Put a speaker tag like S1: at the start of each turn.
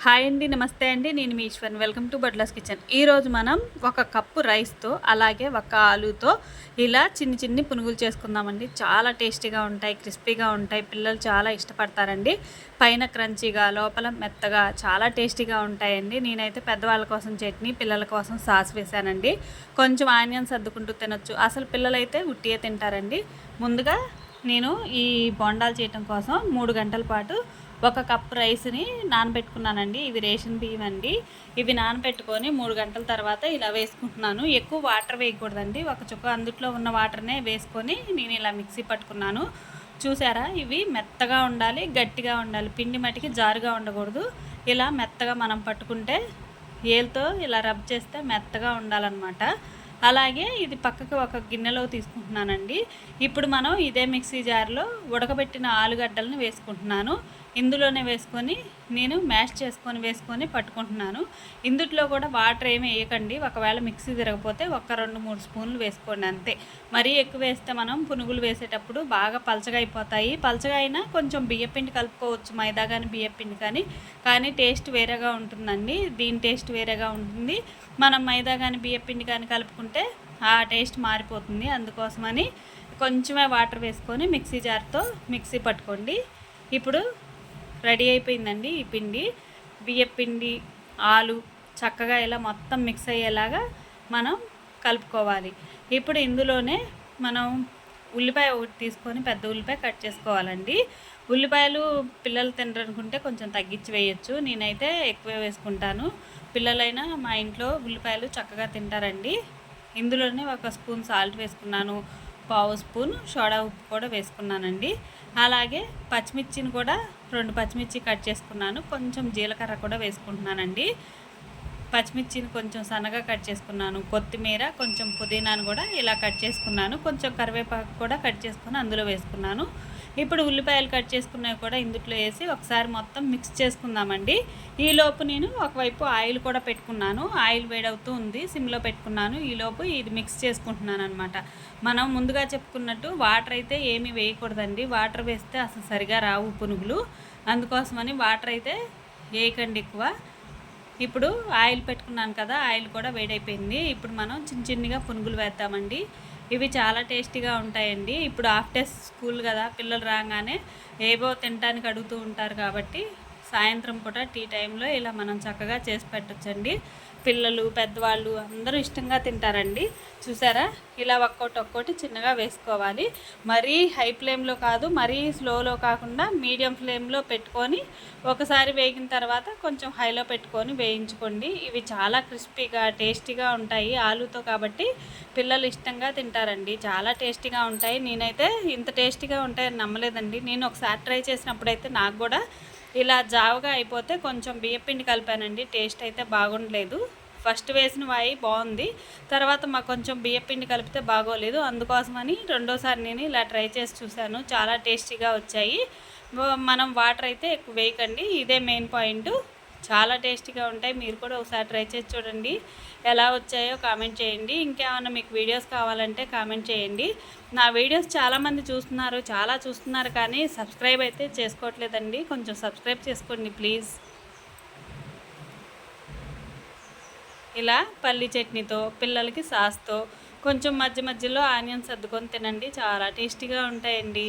S1: Hi అండి, నమస్తే అండి. నేను మీ ఈశ్వర్ని. Welcome to Budla's kitchen. ఈరోజు మనం ఒక కప్పు రైస్తో అలాగే ఒక ఆలుతో ఇలా చిన్ని పునుగులు చేసుకుందామండి. చాలా టేస్టీగా ఉంటాయి, క్రిస్పీగా ఉంటాయి. పిల్లలు చాలా ఇష్టపడతారండి. పైన క్రంచీగా, లోపల మెత్తగా చాలా టేస్టీగా ఉంటాయండి. నేనైతే పెద్దవాళ్ళ కోసం చట్నీ, పిల్లల కోసం సాస్ వేసానండి. కొంచెం ఆనియన్స్ అద్దుకుంటూ తినొచ్చు. అసలు పిల్లలైతే ఉట్టియే తింటారండి. ముందుగా నేను ఈ బొండాలు చేయటం కోసం 3 గంటల పాటు ఒక కప్ రైస్ని నానబెట్టుకున్నానండి. ఇవి రేషన్ బియ్యం అండి. ఇవి నానబెట్టుకొని 3 గంటల తర్వాత ఇలా వేసుకుంటున్నాను. ఎక్కువ వాటర్ వేయకూడదండి. ఒక చుక్క అందుట్లో ఉన్న వాటర్నే వేసుకొని నేను ఇలా మిక్సీ పట్టుకున్నాను. చూసారా, ఇవి మెత్తగా ఉండాలి, గట్టిగా ఉండాలి. పిండి మట్టికి జారుగా ఉండకూడదు. ఇలా మెత్తగా మనం పట్టుకుంటే ఏలుతో ఇలా రబ్ చేస్తే మెత్తగా ఉండాలన్నమాట. అలాగే ఇది పక్కకు ఒక గిన్నెలో తీసుకుంటున్నానండి. ఇప్పుడు మనం ఇదే మిక్సీ జార్లో ఉడకబెట్టిన ఆలుగడ్డలను వేసుకుంటున్నాను. ఇందులోనే వేసుకొని నేను మ్యాష్ వేసుకొని పట్టుకుంటున్నాను. ఇందులో కూడా వాటర్ ఏమి వేయకండి. ఒకవేళ మిక్సీ తిరగపోతే ఒక 2-3 స్పూన్లు వేసుకోండి అంతే. మరీ ఎక్కువ వేస్తే మనం పునుగులు వేసేటప్పుడు బాగా పలచగా అయిపోతాయి. పలచగా అయినా కొంచెం బియ్యపిండి కలుపుకోవచ్చు, మైదా కానీ బియ్యపిండి కానీ టేస్ట్ వేరేగా ఉంటుందండి. దీని టేస్ట్ వేరేగా ఉంటుంది. మనం మైదా కానీ బియ్యపిండి కానీ కలుపుకుంటే ఆ టేస్ట్ మారిపోతుంది. అందుకోసమని కొంచెమే వాటర్ వేసుకొని మిక్సీ జార్తో మిక్సీ పట్టుకోండి. ఇప్పుడు రెడీ అయిపోయిందండి ఈ పిండి. బియ్యపిండి, ఆలు చక్కగా ఇలా మొత్తం మిక్స్ అయ్యేలాగా మనం కలుపుకోవాలి. ఇప్పుడు ఇందులోనే మనం ఉల్లిపాయ ఒకటి తీసుకొని పెద్ద ఉల్లిపాయ కట్ చేసుకోవాలండి. ఉల్లిపాయలు పిల్లలు తినరనుకుంటే కొంచెం తగ్గించి వేయచ్చు. నేనైతే ఎక్కువ వేసుకుంటాను. పిల్లలైనా మా ఇంట్లో ఉల్లిపాయలు చక్కగా తింటారండి. ఇందులోనే 1 స్పూన్ సాల్ట్ వేసుకున్నాను, 1/2 స్పూన్ సోడా ఉప్పు కూడా వేసుకున్నానండి. అలాగే పచ్చిమిర్చిని కూడా 2 పచ్చిమిర్చి కట్ చేసుకున్నాను. కొంచెం జీలకర్ర కూడా వేసుకుంటున్నానండి. పచ్చిమిర్చిని కొంచెం సన్నగా కట్ చేసుకున్నాను. కొత్తిమీర, కొంచెం పుదీనాను కూడా ఇలా కట్ చేసుకున్నాను. కొంచెం కరివేపాకు కూడా కట్ చేసుకుని అందులో వేసుకున్నాను. ఇప్పుడు ఉల్లిపాయలు కట్ చేసుకున్నవి కూడా ఇందులో వేసి ఒకసారి మొత్తం మిక్స్ చేసుకుందామండి. ఈలోపు నేను ఒకవైపు ఆయిల్ కూడా పెట్టుకున్నాను. ఆయిల్ వేడవుతూ ఉంది, సిమ్లో పెట్టుకున్నాను. ఈలోపు ఇది మిక్స్ చేసుకుంటున్నాను అనమాట. మనం ముందుగా చెప్పుకున్నట్టు వాటర్ అయితే ఏమీ వేయకూడదండి. వాటర్ వేస్తే అసలు సరిగా రావు పునుగులు. అందుకోసమని వాటర్ అయితే వేయకండి ఎక్కువ. ఇప్పుడు ఆయిల్ పెట్టుకున్నాను కదా, ఆయిల్ కూడా వేడైపోయింది. ఇప్పుడు మనం చిన్నగా పునుగులు వేద్దామండి. ఇవి చాలా టేస్టీగా ఉంటాయండి. ఇప్పుడు హాఫ్ డే స్కూల్ కదా, పిల్లలు రాగానే ఏవో తినడానికి అడుగుతూ ఉంటారు కాబట్టి సాయంత్రం పూట టీ టైంలో ఇలా మనం చక్కగా చేసి పెట్టచ్చండి. పిల్లలు, పెద్దవాళ్ళు అందరూ ఇష్టంగా తింటారండి. చూసారా, ఇలా ఒక్కోటి చిన్నగా వేసుకోవాలి. మరీ హై ఫ్లేమ్లో కాదు, మరీ స్లోలో కాకుండా మీడియం ఫ్లేమ్లో పెట్టుకొని ఒకసారి వేగిన తర్వాత కొంచెం హైలో పెట్టుకొని వేయించుకోండి. ఇవి చాలా క్రిస్పీగా టేస్టీగా ఉంటాయి ఆలుతో కాబట్టి పిల్లలు ఇష్టంగా తింటారండి. చాలా టేస్టీగా ఉంటాయి. నేనైతే ఇంత టేస్టీగా ఉంటాయని నమ్మలేదండి. నేను ఒకసారి ట్రై చేసినప్పుడైతే నాకు కూడా ఇలా జావగా అయిపోతే కొంచెం బియ్యపిండి కలిపానండి. టేస్ట్ అయితే బాగుండలేదు. ఫస్ట్ వేసిన వాయి బాగుంది, తర్వాత మాకు కొంచెం బియ్యపిండి కలిపితే బాగోలేదు. అందుకోసమని రెండోసారి నేను ఇలా ట్రై చేసి చూశాను. చాలా టేస్టీగా వచ్చాయి. మనం వాటర్ అయితే ఎక్కువ వేయకండి, ఇదే మెయిన్ పాయింట్. చాలా టేస్టీగా ఉంటాయి. మీరు కూడా ఒకసారి ట్రై చేసి చూడండి. ఎలా వచ్చాయో కామెంట్ చేయండి. ఇంకేమైనా మీకు వీడియోస్ కావాలంటే కామెంట్ చేయండి. నా వీడియోస్ చాలామంది చూస్తున్నారు కానీ సబ్స్క్రైబ్ అయితే చేసుకోవట్లేదండి. కొంచెం సబ్స్క్రైబ్ చేసుకోండి ప్లీజ్. ఇలా పల్లి చట్నీతో, పిల్లలకి సాస్తో, కొంచెం మధ్యలో ఆనియన్స్ అద్దుకొని తినండి. చాలా టేస్టీగా ఉంటాయండి.